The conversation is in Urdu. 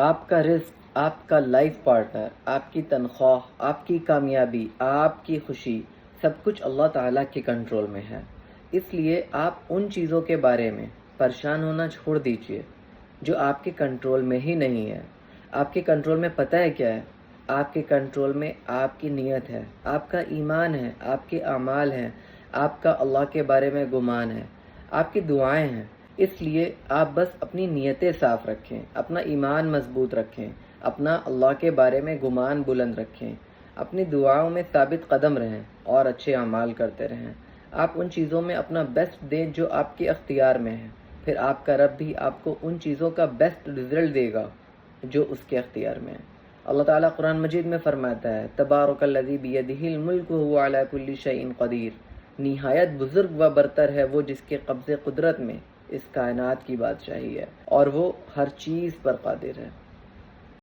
آپ کا رزق، آپ کا لائف پارٹنر، آپ کی تنخواہ، آپ کی کامیابی، آپ کی خوشی، سب کچھ اللہ تعالیٰ کے کنٹرول میں ہے۔ اس لیے آپ ان چیزوں کے بارے میں پریشان ہونا چھوڑ دیجئے جو آپ کے کنٹرول میں ہی نہیں ہے۔ آپ کے کنٹرول میں پتہ ہے کیا ہے؟ آپ کے کنٹرول میں آپ کی نیت ہے، آپ کا ایمان ہے، آپ کے اعمال ہیں، آپ کا اللہ کے بارے میں گمان ہے، آپ کی دعائیں ہیں۔ اس لیے آپ بس اپنی نیتیں صاف رکھیں، اپنا ایمان مضبوط رکھیں، اپنا اللہ کے بارے میں گمان بلند رکھیں، اپنی دعاؤں میں ثابت قدم رہیں اور اچھے اعمال کرتے رہیں۔ آپ ان چیزوں میں اپنا بیسٹ دیں جو آپ کے اختیار میں ہیں، پھر آپ کا رب بھی آپ کو ان چیزوں کا بیسٹ رزلٹ دے گا جو اس کے اختیار میں ہے۔ اللہ تعالیٰ قرآن مجید میں فرماتا ہے تبارک الذی بیدہ الملک وہو علی کل شیء قدیر، نہایت بزرگ و برتر ہے وہ جس کے قبضے قدرت میں اس کائنات کی بادشاہی ہے اور وہ ہر چیز پر قادر ہے۔